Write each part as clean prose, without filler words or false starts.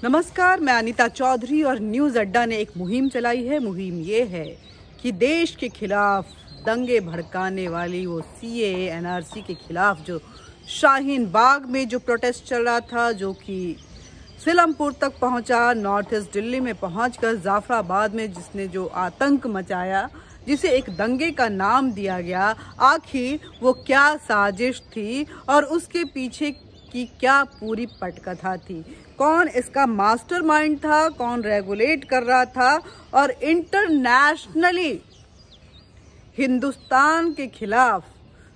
नमस्कार, मैं अनीता चौधरी और न्यूज़ अड्डा ने एक मुहिम चलाई है। मुहिम ये है कि देश के खिलाफ दंगे भड़काने वाली वो CAA NRC के खिलाफ जो शाहीन बाग में जो प्रोटेस्ट चल रहा था, जो कि सीलमपुर तक पहुंचा, नॉर्थ ईस्ट दिल्ली में पहुंचकर जाफराबाद में जिसने जो आतंक मचाया, जिसे एक दंगे का नाम दिया गया, आखिर वो क्या साजिश थी और उसके पीछे की क्या पूरी पटकथा थी, कौन इसका मास्टरमाइंड था, कौन रेगुलेट कर रहा था और इंटरनेशनली हिंदुस्तान के खिलाफ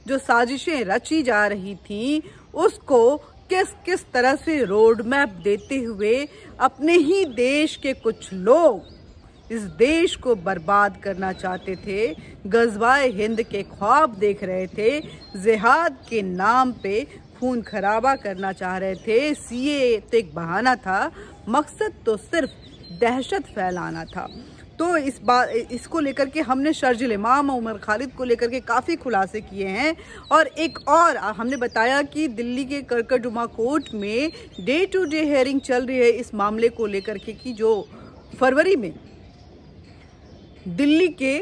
जो साजिशें रची जा रही थी उसको किस किस तरह से रोड मैप देते हुए अपने ही देश के कुछ लोग इस देश को बर्बाद करना चाहते थे, गज़वाए हिंद के ख्वाब देख रहे थे, जिहाद के नाम पे खून खराबा करना चाह रहे थे। CAA तो एक बहाना था, मकसद तो सिर्फ दहशत फैलाना था। तो इसको लेकर के हमने शर्जिल इमाम उमर खालिद को लेकर के काफ़ी खुलासे किए हैं और एक और हमने बताया कि दिल्ली के करकटजुमा कोर्ट में डे टू डे हियरिंग चल रही है इस मामले को लेकर के कि जो फरवरी में दिल्ली के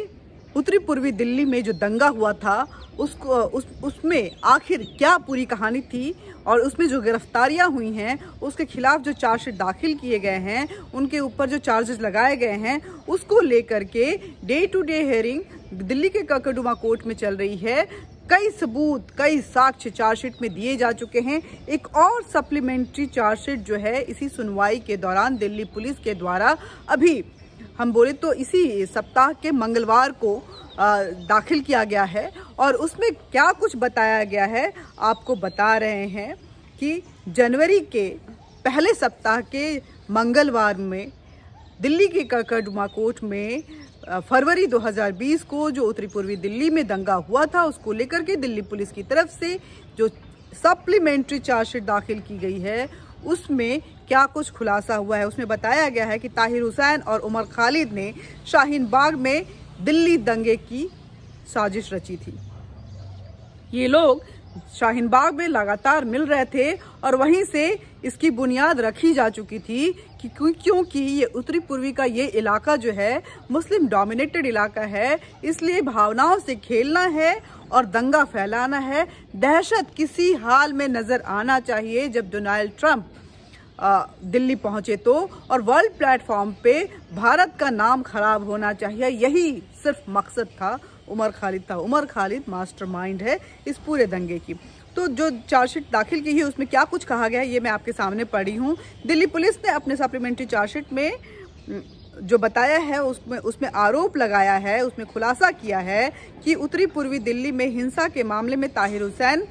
उत्तरी पूर्वी दिल्ली में जो दंगा हुआ था उसमें आखिर क्या पूरी कहानी थी और उसमें जो गिरफ्तारियां हुई हैं, उसके खिलाफ जो चार्जशीट दाखिल किए गए हैं, उनके ऊपर जो चार्जेस लगाए गए हैं, उसको लेकर के day to day hearing Delhi के करकटजुमा कोर्ट में चल रही है। कई सबूत, कई साक्ष्य चार्जशीट में दिए जा चुके हैं। एक और सप्लीमेंट्री चार्जशीट जो है इसी सुनवाई के दौरान दिल्ली पुलिस के द्वारा अभी हम बोले तो इसी सप्ताह के मंगलवार को दाखिल किया गया है और उसमें क्या कुछ बताया गया है आपको बता रहे हैं कि जनवरी के पहले सप्ताह के मंगलवार में दिल्ली के करकटजुमा कोर्ट में फरवरी 2020 को जो उत्तरी पूर्वी दिल्ली में दंगा हुआ था उसको लेकर के दिल्ली पुलिस की तरफ से जो सप्लीमेंट्री चार्जशीट दाखिल की गई है उसमें क्या कुछ खुलासा हुआ है। उसमें बताया गया है कि ताहिर हुसैन और उमर खालिद ने शाहीन बाग में दिल्ली दंगे की साजिश रची थी। ये लोग शाहीन बाग में लगातार मिल रहे थे और वहीं से इसकी बुनियाद रखी जा चुकी थी कि क्योंकि ये उत्तरी पूर्वी का ये इलाका जो है मुस्लिम डोमिनेटेड इलाका है, इसलिए भावनाओं से खेलना है और दंगा फैलाना है। दहशत किसी हाल में नजर आना चाहिए जब डोनाल्ड ट्रंप दिल्ली पहुंचे तो, और वर्ल्ड प्लेटफॉर्म पे भारत का नाम खराब होना चाहिए, यही सिर्फ मकसद था। उमर खालिद मास्टरमाइंड है इस पूरे दंगे की। तो जो चार्जशीट दाखिल की है उसमें क्या कुछ कहा गया है ये मैं आपके सामने पढ़ी हूँ। दिल्ली पुलिस ने अपने सप्लीमेंट्री चार्जशीट में जो बताया है उसमें आरोप लगाया है, उसमें खुलासा किया है कि उत्तरी पूर्वी दिल्ली में हिंसा के मामले में ताहिर हुसैन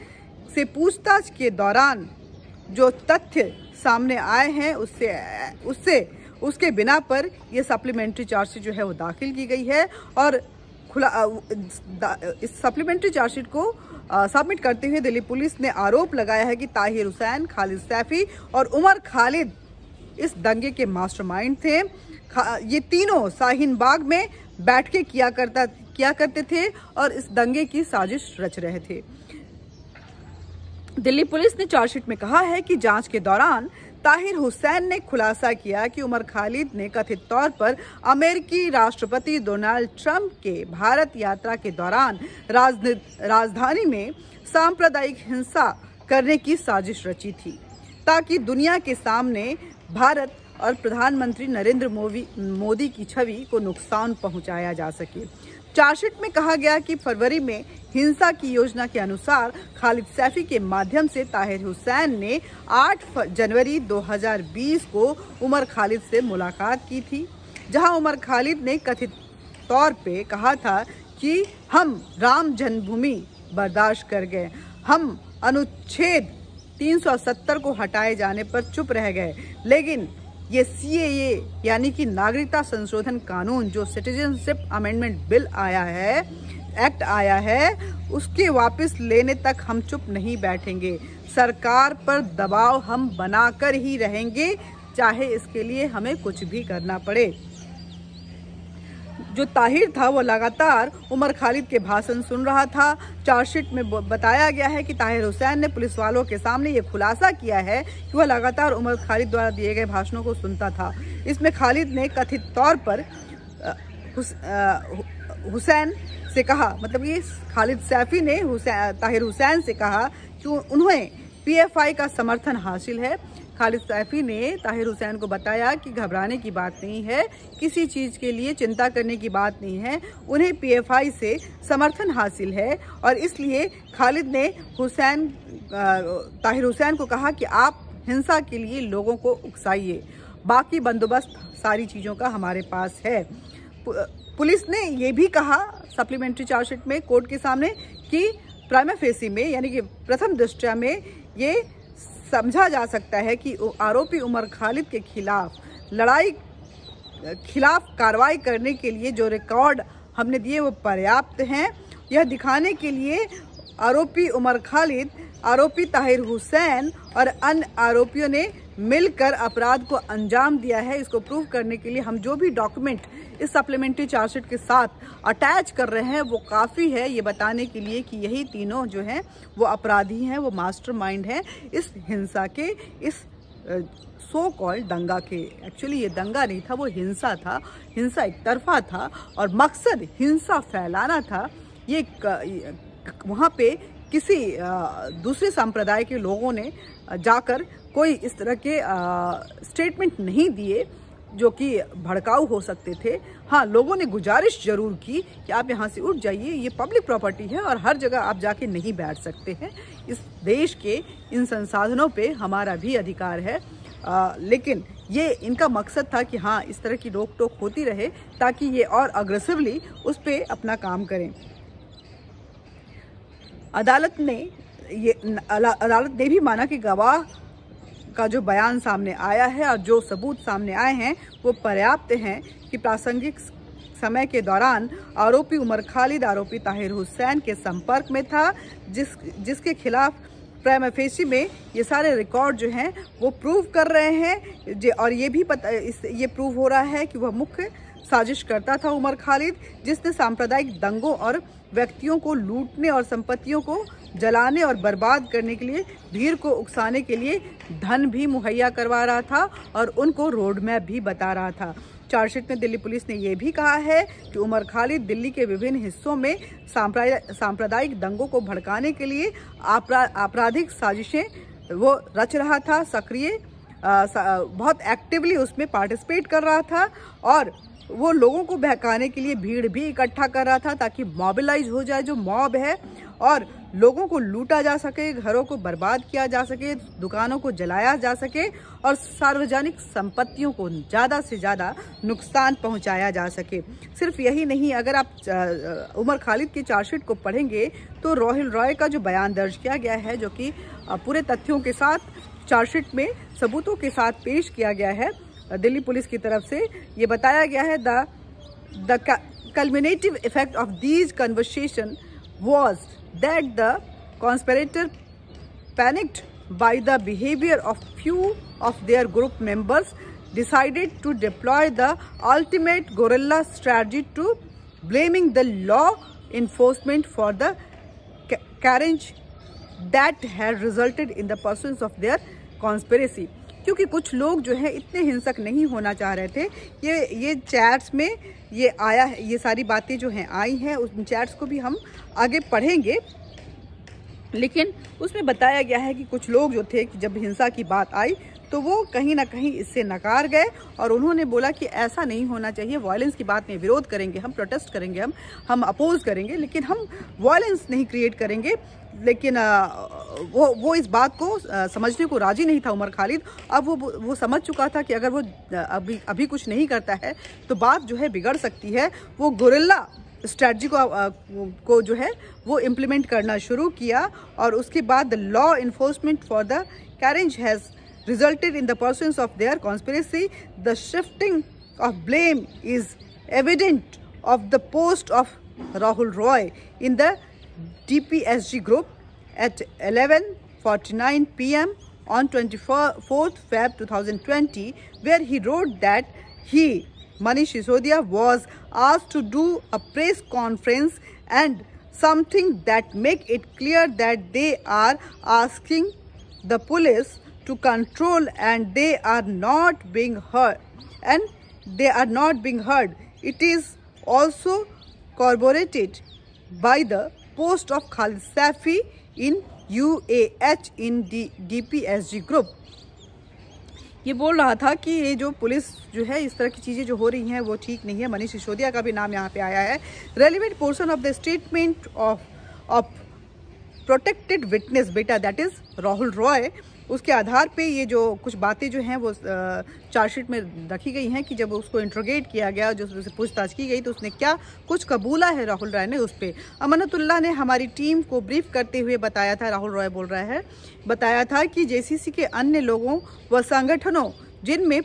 से पूछताछ के दौरान जो तथ्य सामने आए हैं उसके बिना पर यह सप्लीमेंट्री चार्जशीट जो है वो दाखिल की गई है और इस सप्लीमेंट्री चार्जशीट को सबमिट करते हुए दिल्ली पुलिस ने आरोप लगाया है कि ताहिर हुसैन, खालिद सैफी और उमर खालिद इस दंगे के मास्टरमाइंड थे। ये तीनों शाहीन बाग में बैठ के किया करते थे और इस दंगे की साजिश रच रहे थे। दिल्ली पुलिस ने चार्जशीट में कहा है कि जांच के दौरान ताहिर हुसैन ने खुलासा किया कि उमर खालिद ने कथित तौर पर अमेरिकी राष्ट्रपति डोनाल्ड ट्रंप के भारत यात्रा के दौरान राजधानी में सांप्रदायिक हिंसा करने की साजिश रची थी ताकि दुनिया के सामने भारत और प्रधानमंत्री नरेंद्र मोदी की छवि को नुकसान पहुंचाया जा सके। चार्जशीट में कहा गया कि फरवरी में हिंसा की योजना के अनुसार खालिद सैफी के माध्यम से ताहिर हुसैन ने 8 जनवरी 2020 को उमर खालिद से मुलाकात की थी, जहां उमर खालिद ने कथित तौर पे कहा था कि हम राम जन्मभूमि बर्दाश्त कर गए, हम अनुच्छेद 370 को हटाए जाने पर चुप रह गए, लेकिन ये CAA यानी कि नागरिकता संशोधन कानून जो सिटीजनशिप अमेंडमेंट बिल एक्ट आया है उसके वापस लेने तक हम चुप नहीं बैठेंगे। सरकार पर दबाव हम बनाकर ही रहेंगे, चाहे इसके लिए हमें कुछ भी करना पड़े। जो ताहिर था वो लगातार उमर खालिद के भाषण सुन रहा था। चार्जशीट में बताया गया है कि ताहिर हुसैन ने पुलिस वालों के सामने ये खुलासा किया है कि वह लगातार उमर खालिद द्वारा दिए गए भाषणों को सुनता था। इसमें खालिद ने कथित तौर पर हुसैन से कहा, मतलब ये खालिद सैफी ने ताहिर हुसैन से कहा कि उन्हें पीएफआई का समर्थन हासिल है। खालिद सैफी ने ताहिर हुसैन को बताया कि घबराने की बात नहीं है, किसी चीज़ के लिए चिंता करने की बात नहीं है, उन्हें पीएफआई से समर्थन हासिल है। और इसलिए खालिद ने ताहिर हुसैन को कहा कि आप हिंसा के लिए लोगों को उकसाइए, बाकी बंदोबस्त सारी चीज़ों का हमारे पास है। पुलिस ने ये भी कहा सप्लीमेंट्री चार्जशीट में कोर्ट के सामने कि प्राइमा फेसी में, यानी कि प्रथम दृष्टया में ये समझा जा सकता है कि आरोपी उमर खालिद के खिलाफ कार्रवाई करने के लिए जो रिकॉर्ड हमने दिए वो पर्याप्त हैं। यह दिखाने के लिए आरोपी उमर खालिद, आरोपी ताहिर हुसैन और अन्य आरोपियों ने मिलकर अपराध को अंजाम दिया है। इसको प्रूव करने के लिए हम जो भी डॉक्यूमेंट इस सप्लीमेंट्री चार्जशीट के साथ अटैच कर रहे हैं वो काफ़ी है ये बताने के लिए कि यही तीनों जो हैं वो अपराधी हैं, वो मास्टरमाइंड हैं इस हिंसा के, इस सो कॉल्ड दंगा के। एक्चुअली ये दंगा नहीं था, वो हिंसा था, हिंसा एक तरफा था और मकसद हिंसा फैलाना था। ये वहाँ पे किसी दूसरे संप्रदाय के लोगों ने जाकर कोई इस तरह के स्टेटमेंट नहीं दिए जो कि भड़काऊ हो सकते थे। हाँ, लोगों ने गुजारिश जरूर की कि आप यहाँ से उठ जाइए, ये पब्लिक प्रॉपर्टी है और हर जगह आप जाके नहीं बैठ सकते हैं, इस देश के इन संसाधनों पे हमारा भी अधिकार है। लेकिन ये इनका मकसद था कि हाँ, इस तरह की रोक टोक होती रहे ताकि ये और अग्रेसिवली उस पर अपना काम करें। अदालत ने भी माना कि गवाह का जो बयान सामने आया है और जो सबूत सामने आए हैं वो पर्याप्त हैं कि प्रासंगिक समय के दौरान आरोपी उमर खालिद आरोपी ताहिर हुसैन के संपर्क में था, जिसके खिलाफ प्राइमा फेसी में ये सारे रिकॉर्ड जो हैं वो प्रूव कर रहे हैं। और ये भी ये प्रूव हो रहा है कि वह मुख्य साजिश करता था उमर खालिद, जिसने सांप्रदायिक दंगों और व्यक्तियों को लूटने और संपत्तियों को जलाने और बर्बाद करने के लिए भीड़ को उकसाने के लिए धन भी मुहैया करवा रहा था और उनको रोड मैप भी बता रहा था। चार्जशीट में दिल्ली पुलिस ने यह भी कहा है कि उमर खालिद दिल्ली के विभिन्न हिस्सों में सांप्रदायिक दंगों को भड़काने के लिए आपराधिक साजिशें वो रच रहा था, सक्रिय बहुत एक्टिवली उसमें पार्टिसिपेट कर रहा था और वो लोगों को बहकाने के लिए भीड़ भी इकट्ठा कर रहा था ताकि मोबिलाइज हो जाए जो मॉब है और लोगों को लूटा जा सके, घरों को बर्बाद किया जा सके, दुकानों को जलाया जा सके और सार्वजनिक संपत्तियों को ज़्यादा से ज़्यादा नुकसान पहुंचाया जा सके। सिर्फ यही नहीं, अगर आप उमर खालिद की चार्जशीट को पढ़ेंगे तो राहुल रॉय का जो बयान दर्ज किया गया है, जो कि पूरे तथ्यों के साथ चार्जशीट में सबूतों के साथ पेश किया गया है दिल्ली पुलिस की तरफ से, ये बताया गया है the culminative effect of these conversation was that the conspirator panicked by the behavior of few of their group members decided to deploy the ultimate guerrilla strategy to blaming the law enforcement for the carnage that had resulted in the pursuance of their conspiracy। क्योंकि कुछ लोग जो है इतने हिंसक नहीं होना चाह रहे थे। ये चैट्स में ये आया है, ये सारी बातें जो हैं आई हैं, उस चैट्स को भी हम आगे पढ़ेंगे, लेकिन उसमें बताया गया है कि कुछ लोग जो थे कि जब हिंसा की बात आई तो वो कहीं ना कहीं इससे नकार गए और उन्होंने बोला कि ऐसा नहीं होना चाहिए, वायलेंस की बात में विरोध करेंगे, हम प्रोटेस्ट करेंगे, हम अपोज करेंगे, लेकिन हम वायलेंस नहीं क्रिएट करेंगे। लेकिन वो इस बात को समझने को राजी नहीं था उमर खालिद। अब वो समझ चुका था कि अगर वो अभी कुछ नहीं करता है तो बात जो है बिगड़ सकती है। वो गुरिल्ला स्ट्रैटेजी को जो है वो इम्प्लीमेंट करना शुरू किया और उसके बाद the law enforcement for the carnage has resulted in the pursuance of their conspiracy. The shifting of blame is evident of the post of Rahul Roy in the DPSG group at 11:49 p.m. on 24th Feb 2020, where he wrote that he Manish Sisodia was asked to do a press conference and something that make it clear that they are asking the police to control and they are not being heard. It is also corroborated by the post of Khalid Safi in UAH in DPSG group. ये बोल रहा था कि ये जो police जो है इस तरह की चीज़ें जो हो रही हैं वो ठीक नहीं है। मनीष सिसोदिया का भी नाम यहाँ पे आया है। Relevant portion of the statement of protected witness बेटा दैट इज राहुल रॉय, उसके आधार पे ये जो कुछ बातें जो हैं वो चार्जशीट में रखी गई हैं कि जब उसको इंट्रोगेट किया गया, जो उससे पूछताछ की गई तो उसने क्या कुछ कबूला है राहुल रॉय ने उस पर। अमानतुल्लाह ने हमारी टीम को ब्रीफ करते हुए बताया था, राहुल रॉय बोल रहा है, बताया था कि जेसीसी के अन्य लोगों व संगठनों जिनमें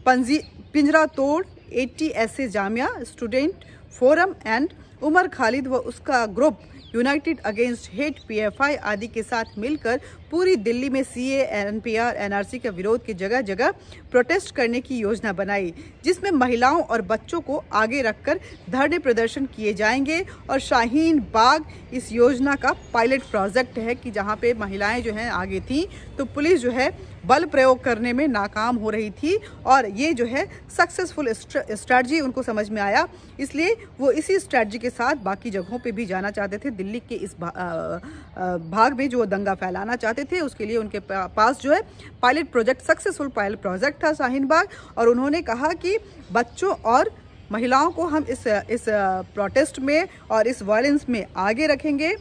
Pinjra Tod, ATSA Jamia student forum and Umar Khalid व उसका ग्रुप यूनाइटेड अगेंस्ट हेट PFI आदि के साथ मिलकर पूरी दिल्ली में CA, NPR, NRC के विरोध की जगह जगह प्रोटेस्ट करने की योजना बनाई, जिसमें महिलाओं और बच्चों को आगे रखकर धरने प्रदर्शन किए जाएंगे। और शाहीन बाग इस योजना का पायलट प्रोजेक्ट है कि जहां पे महिलाएं जो हैं आगे थी तो पुलिस जो है बल प्रयोग करने में नाकाम हो रही थी और ये जो है सक्सेसफुल स्ट्रैटेजी उनको समझ में आया, इसलिए वो इसी स्ट्रैटेजी के साथ बाकी जगहों पे भी जाना चाहते थे। दिल्ली के इस भाग में जो दंगा फैलाना चाहते थे उसके लिए उनके पास जो है pilot project, successful pilot project था शाहीन बाग। और उन्होंने कहा कि बच्चों और महिलाओं को हम इस प्रोटेस्ट में और इस वायलेंस में आगे रखेंगे।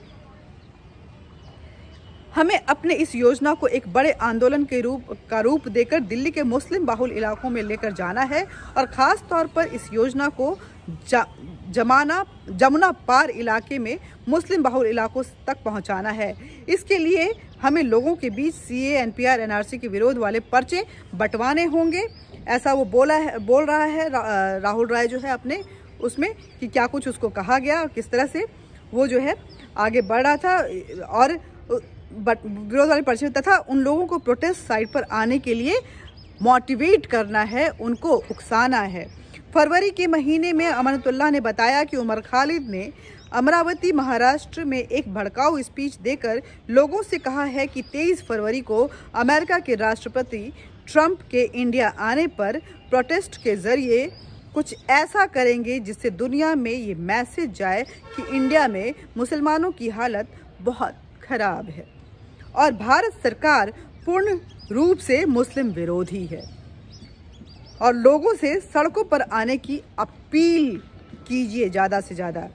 हमें अपने इस योजना को एक बड़े आंदोलन के रूप देकर दिल्ली के मुस्लिम बाहुल इलाकों में लेकर जाना है और ख़ास तौर पर इस योजना को जमुना पार इलाके में मुस्लिम बाहुल इलाकों तक पहुंचाना है। इसके लिए हमें लोगों के बीच CA, NPR, NRC के विरोध वाले पर्चे बंटवाने होंगे। ऐसा वो बोल रहा है राहुल रॉय जो है अपने उसमें कि क्या कुछ उसको कहा गया और किस तरह से वो जो है आगे बढ़ रहा था और विरोध वाले पर्चे तथा उन लोगों को प्रोटेस्ट साइट पर आने के लिए मोटिवेट करना है, उनको उकसाना है। फरवरी के महीने में अमानतुल्लाह ने बताया कि उमर खालिद ने अमरावती महाराष्ट्र में एक भड़काऊ स्पीच देकर लोगों से कहा है कि 23 फरवरी को अमेरिका के राष्ट्रपति ट्रंप के इंडिया आने पर प्रोटेस्ट के जरिए कुछ ऐसा करेंगे जिससे दुनिया में ये मैसेज जाए कि इंडिया में मुसलमानों की हालत बहुत खराब है और भारत सरकार पूर्ण रूप से मुस्लिम विरोधी है और लोगों से सड़कों पर आने की अपील कीजिए ज़्यादा से ज़्यादा।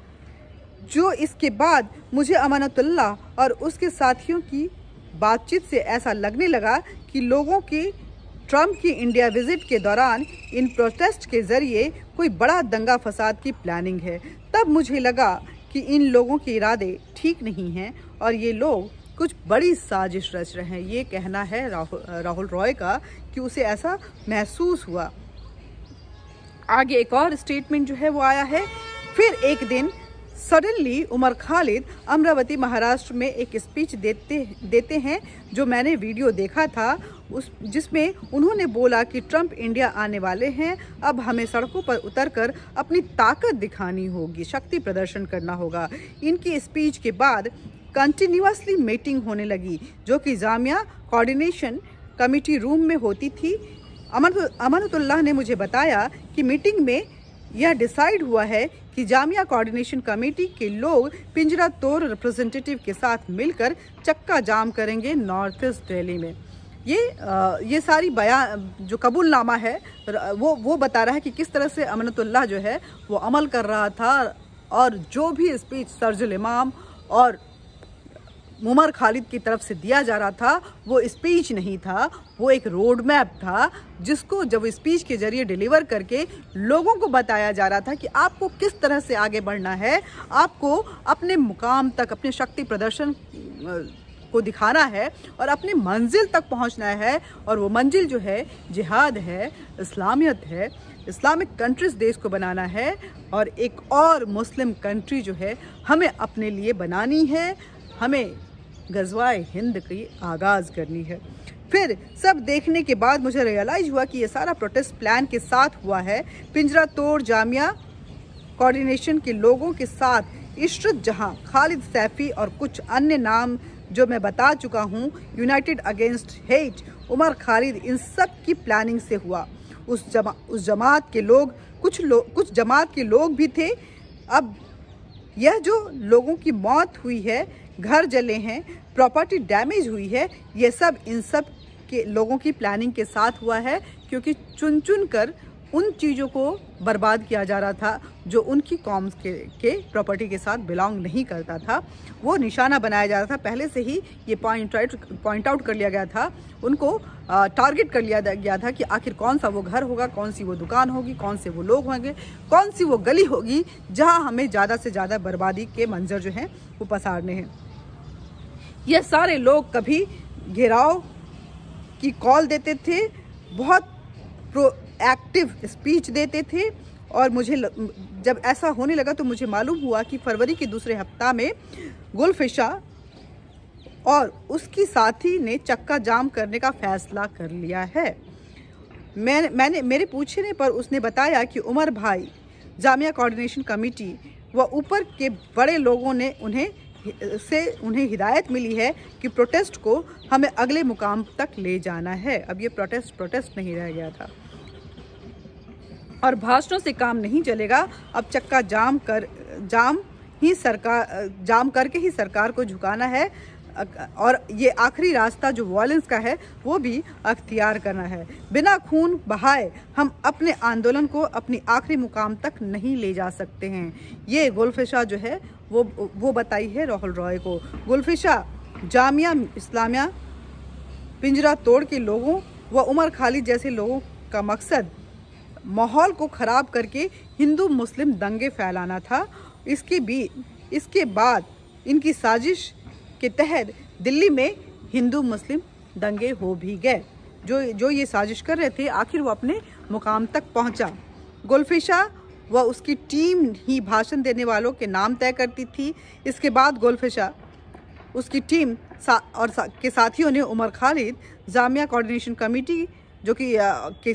जो इसके बाद मुझे अमानतुल्लाह और उसके साथियों की बातचीत से ऐसा लगने लगा कि लोगों की ट्रंप की इंडिया विजिट के दौरान इन प्रोटेस्ट के जरिए कोई बड़ा दंगा फसाद की प्लानिंग है। तब मुझे लगा कि इन लोगों के इरादे ठीक नहीं हैं और ये लोग कुछ बड़ी साजिश रच रहे हैं। ये कहना है राहुल रॉय का कि उसे ऐसा महसूस हुआ। आगे एक और स्टेटमेंट जो है वो आया है। फिर एक दिन सडनली उमर खालिद अमरावती महाराष्ट्र में एक स्पीच देते हैं जो मैंने वीडियो देखा था जिसमें उन्होंने बोला कि ट्रंप इंडिया आने वाले हैं, अब हमें सड़कों पर उतरकर अपनी ताकत दिखानी होगी, शक्ति प्रदर्शन करना होगा। इनकी स्पीच के बाद कंटिन्यूअसली मीटिंग होने लगी जो कि जामिया कोऑर्डिनेशन कमेटी रूम में होती थी। अमानतुल्लाह ने मुझे बताया कि मीटिंग में यह डिसाइड हुआ है कि जामिया कोऑर्डिनेशन कमेटी के लोग पिंजरा तोड़ रिप्रेजेंटेटिव के साथ मिलकर चक्का जाम करेंगे नॉर्थ ईस्ट दिल्ली में। ये सारी बयान जो कबूलनामा है वो बता रहा है कि किस तरह से अमानतुल्लाह जो है वो अमल कर रहा था और जो भी स्पीच सर्जुल इमाम और उमर खालिद की तरफ से दिया जा रहा था वो स्पीच नहीं था, वो एक रोड मैप था जिसको जब स्पीच के जरिए डिलीवर करके लोगों को बताया जा रहा था कि आपको किस तरह से आगे बढ़ना है, आपको अपने मुकाम तक अपने शक्ति प्रदर्शन को दिखाना है और अपनी मंजिल तक पहुंचना है। और वो मंजिल जो है जिहाद है, इस्लामियत है, इस्लामिक कंट्रीज देश को बनाना है और एक और मुस्लिम कंट्री जो है हमें अपने लिए बनानी है, हमें गज़वाए हिंद की आगाज़ करनी है। फिर सब देखने के बाद मुझे रियलाइज हुआ कि ये सारा प्रोटेस्ट प्लान के साथ हुआ है। पिंजरा तोड़ जामिया कोऑर्डिनेशन के लोगों के साथ इशरत जहां, खालिद सैफी और कुछ अन्य नाम जो मैं बता चुका हूं, United Against Hate, Umar Khalid, इन सब की प्लानिंग से हुआ। उस जमात के लोग, कुछ जमात के लोग भी थे। अब यह जो लोगों की मौत हुई है, घर जले हैं, प्रॉपर्टी डैमेज हुई है, ये सब इन सब के लोगों की प्लानिंग के साथ हुआ है, क्योंकि चुन चुन कर उन चीज़ों को बर्बाद किया जा रहा था जो उनकी कौम के प्रॉपर्टी के साथ बिलोंग नहीं करता था। वो निशाना बनाया जा रहा था। पहले से ही ये पॉइंट आउट कर लिया गया था, उनको टारगेट कर लिया गया था कि आखिर कौन सा वो घर होगा, कौन सी वो दुकान होगी, कौन से वो लोग होंगे, कौन सी वो गली होगी जहां हमें ज़्यादा से ज़्यादा बर्बादी के मंजर जो हैं वो पसारने हैं। ये सारे लोग कभी घेराव की कॉल देते थे, बहुत प्रोएक्टिव स्पीच देते थे, और मुझे जब ऐसा होने लगा तो मुझे मालूम हुआ कि फरवरी के दूसरे हफ्ता में गुलफिशा और उसकी साथी ने चक्का जाम करने का फैसला कर लिया है। मैंने मेरे पूछने पर उसने बताया कि उमर भाई, जामिया कोऑर्डिनेशन कमेटी व ऊपर के बड़े लोगों ने उन्हें हिदायत मिली है कि प्रोटेस्ट को हमें अगले मुकाम तक ले जाना है। अब ये प्रोटेस्ट नहीं रह गया था और भाषणों से काम नहीं चलेगा। अब चक्का जाम करके ही सरकार को झुकाना है, और ये आखिरी रास्ता जो वॉयलेंस का है वो भी अख्तियार करना है। बिना खून बहाए हम अपने आंदोलन को अपनी आखिरी मुकाम तक नहीं ले जा सकते हैं। ये गुलफिशा जो है वो बताई है राहुल रॉय को। गुलफिशा, जामिया इस्लामिया, पिंजरा तोड़ के लोगों व उमर खालिद जैसे लोगों का मकसद माहौल को ख़राब करके हिंदू मुस्लिम दंगे फैलाना था। इसके बाद इनकी साजिश के तहत दिल्ली में हिंदू मुस्लिम दंगे हो भी गए। जो ये साजिश कर रहे थे, आखिर वो अपने मुकाम तक पहुंचा। गुलफिशा व उसकी टीम ही भाषण देने वालों के नाम तय करती थी। इसके बाद गुलफिशा, उसकी टीम के साथियों ने उमर खालिद, जामिया कोऑर्डिनेशन कमेटी जो कि के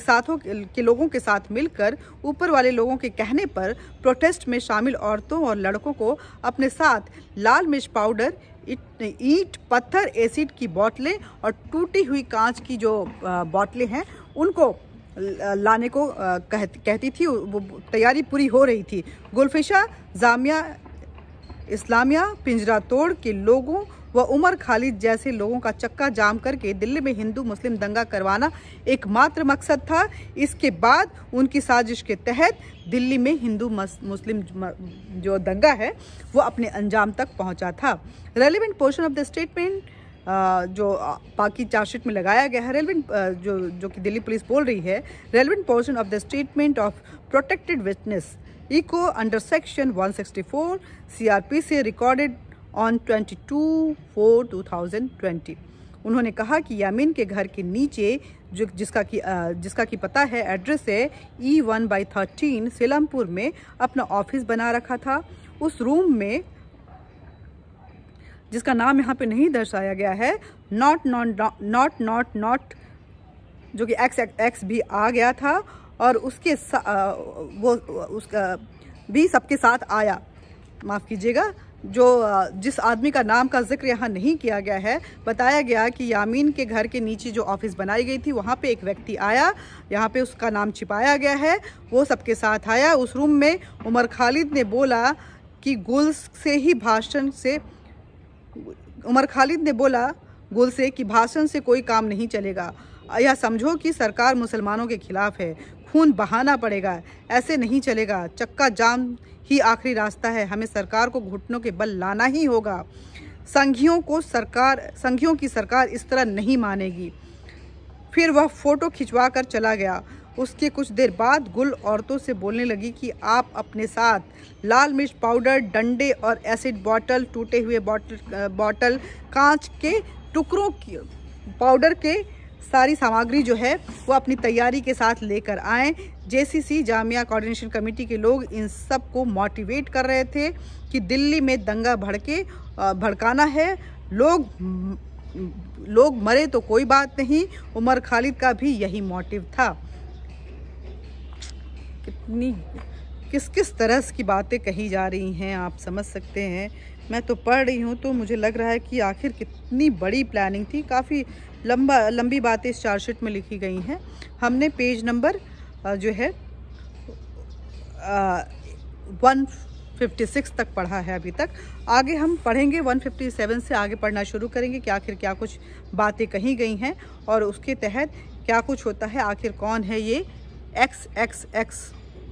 लोगों के साथ मिलकर ऊपर वाले लोगों के कहने पर प्रोटेस्ट में शामिल औरतों और लड़कों को अपने साथ लाल मिर्च पाउडर, ईंट, पत्थर, एसिड की बोतलें और टूटी हुई कांच की जो बोतलें हैं उनको लाने को कहती थी। वो तैयारी पूरी हो रही थी। गुलफिशा, जामिया इस्लामिया, पिंजरा तोड़ के लोगों व उमर खालिद जैसे लोगों का चक्का जाम करके दिल्ली में हिंदू मुस्लिम दंगा करवाना एकमात्र मकसद था। इसके बाद उनकी साजिश के तहत दिल्ली में हिंदू मुस्लिम जो दंगा है वो अपने अंजाम तक पहुंचा था। Relevant portion of the statement जो बाकी चार्जशीट में लगाया गया है, जो कि दिल्ली पुलिस बोल रही है, relevant portion of the statement of protected witness echo under section 164 CRPC recorded on 22/4/2020। उन्होंने कहा कि यामीन के घर के नीचे जिसका की पता है, एड्रेस है E1/13 सीलमपुर में अपना ऑफिस बना रखा था। उस रूम में, जिसका नाम यहाँ पे नहीं दर्शाया गया है, नॉट जो कि एक्स भी आ गया था, और उसका भी सबके साथ आया। माफ़ कीजिएगा, जिस आदमी का नाम का जिक्र यहाँ नहीं किया गया है, बताया गया कि यामीन के घर के नीचे जो ऑफिस बनाई गई थी वहाँ पे एक व्यक्ति आया, यहाँ पे उसका नाम छिपाया गया है, वो सबके साथ आया। उस रूम में उमर खालिद ने बोला कि गुल से कि भाषण से कोई काम नहीं चलेगा। यह समझो कि सरकार मुसलमानों के खिलाफ है, खून बहाना पड़ेगा, ऐसे नहीं चलेगा। चक्का जाम ही आखिरी रास्ता है, हमें सरकार को घुटनों के बल लाना ही होगा। संघियों की सरकार इस तरह नहीं मानेगी। फिर वह फोटो खिंचवा कर चला गया। उसके कुछ देर बाद गुल औरतों से बोलने लगी कि आप अपने साथ लाल मिर्च पाउडर, डंडे और एसिड बोतल, टूटे हुए बोतल, कांच के टुकड़ों की पाउडर के सारी सामग्री जो है वो अपनी तैयारी के साथ लेकर आए। JCC जामिया कोऑर्डिनेशन कमेटी के लोग इन सब को मोटिवेट कर रहे थे कि दिल्ली में दंगा भड़काना है। लोग लोग मरे तो कोई बात नहीं, उमर खालिद का भी यही मोटिव था। किस किस तरह की बातें कही जा रही हैं आप समझ सकते हैं। मैं तो पढ़ रही हूँ तो मुझे लग रहा है कि आखिर कितनी बड़ी प्लानिंग थी। काफ़ी लंबी बातें इस चार्जशीट में लिखी गई हैं। हमने पेज नंबर जो है 156 तक पढ़ा है अभी तक। आगे हम पढ़ेंगे 157 से आगे पढ़ना शुरू करेंगे कि आखिर क्या कुछ बातें कही गई हैं और उसके तहत क्या कुछ होता है। आखिर कौन है ये XXX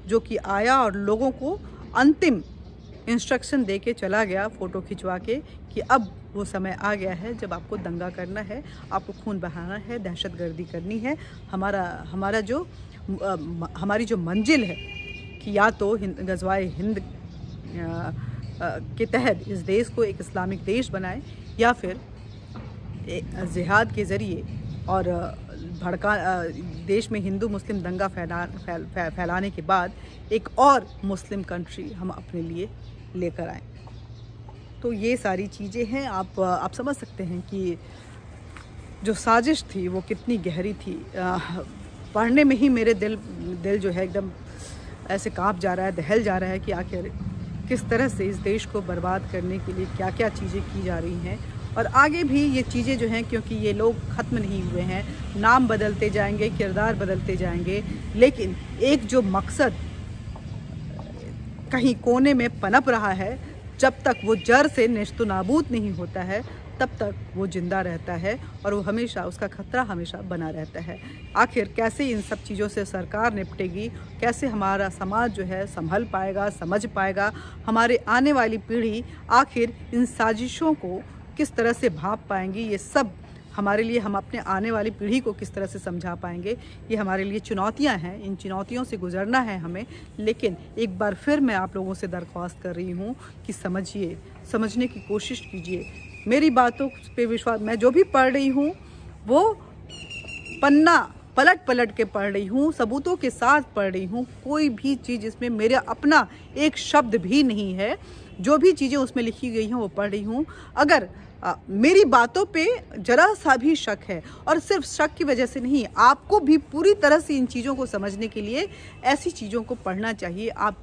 जो कि आया और लोगों को अंतिम इंस्ट्रक्शन दे के चला गया फ़ोटो खिंचवा के कि अब वो समय आ गया है जब आपको दंगा करना है, आपको खून बहाना है, दहशतगर्दी करनी है। हमारी जो मंजिल है कि या तो गज़वाए हिंद के तहत इस देश को एक इस्लामिक देश बनाए या फिर जिहाद के ज़रिए और देश में हिंदू मुस्लिम दंगा फैलाने के बाद एक और मुस्लिम कंट्री हम अपने लिए लेकर आए। तो ये सारी चीज़ें हैं। आप समझ सकते हैं कि जो साजिश थी वो कितनी गहरी थी। पढ़ने में ही मेरे दिल जो है एकदम ऐसे कांप जा रहा है, दहल जा रहा है कि आखिर किस तरह से इस देश को बर्बाद करने के लिए क्या क्या चीज़ें की जा रही हैं। और आगे भी ये चीज़ें जो हैं, क्योंकि ये लोग ख़त्म नहीं हुए हैं, नाम बदलते जाएंगे, किरदार बदलते जाएंगे, लेकिन एक जो मकसद कहीं कोने में पनप रहा है, जब तक वो जड़ से नेस्तो नाबूद नहीं होता है तब तक वो जिंदा रहता है और वो हमेशा, उसका खतरा हमेशा बना रहता है। आखिर कैसे इन सब चीज़ों से सरकार निपटेगी, कैसे हमारा समाज जो है संभल पाएगा, समझ पाएगा, हमारे आने वाली पीढ़ी आखिर इन साजिशों को किस तरह से भांप पाएंगी, ये सब हमारे लिए, हम अपने आने वाली पीढ़ी को किस तरह से समझा पाएंगे, ये हमारे लिए चुनौतियां हैं। इन चुनौतियों से गुजरना है हमें। लेकिन एक बार फिर मैं आप लोगों से दरख्वास्त कर रही हूँ कि समझिए, समझने की कोशिश कीजिए, मेरी बातों पे विश्वास। मैं जो भी पढ़ रही हूँ वो पन्ना पलट के पढ़ रही हूँ, सबूतों के साथ पढ़ रही हूँ। कोई भी चीज़ इसमें मेरा अपना एक शब्द भी नहीं है। जो भी चीज़ें उसमें लिखी गई हैं वो पढ़ रही हूँ। अगर मेरी बातों पे जरा सा भी शक है, और सिर्फ शक की वजह से नहीं, आपको भी पूरी तरह से इन चीज़ों को समझने के लिए ऐसी चीज़ों को पढ़ना चाहिए। आप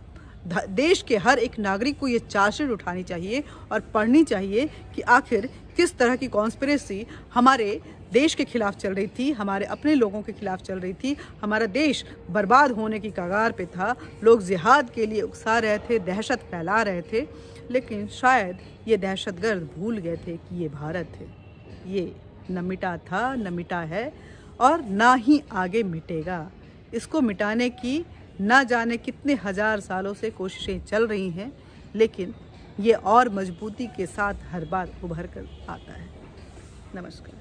देश के हर एक नागरिक को ये चार्जशीट उठानी चाहिए और पढ़नी चाहिए कि आखिर किस तरह की कॉन्स्पिरेसी हमारे देश के खिलाफ चल रही थी, हमारे अपने लोगों के खिलाफ चल रही थी। हमारा देश बर्बाद होने की कगार पे था। लोग जिहाद के लिए उकसा रहे थे, दहशत फैला रहे थे, लेकिन शायद ये दहशतगर्द भूल गए थे कि ये भारत है। ये न मिटा था, न मिटा है और ना ही आगे मिटेगा। इसको मिटाने की ना जाने कितने हजार सालों से कोशिशें चल रही हैं, लेकिन ये और मजबूती के साथ हर बार उभर कर आता है। नमस्कार।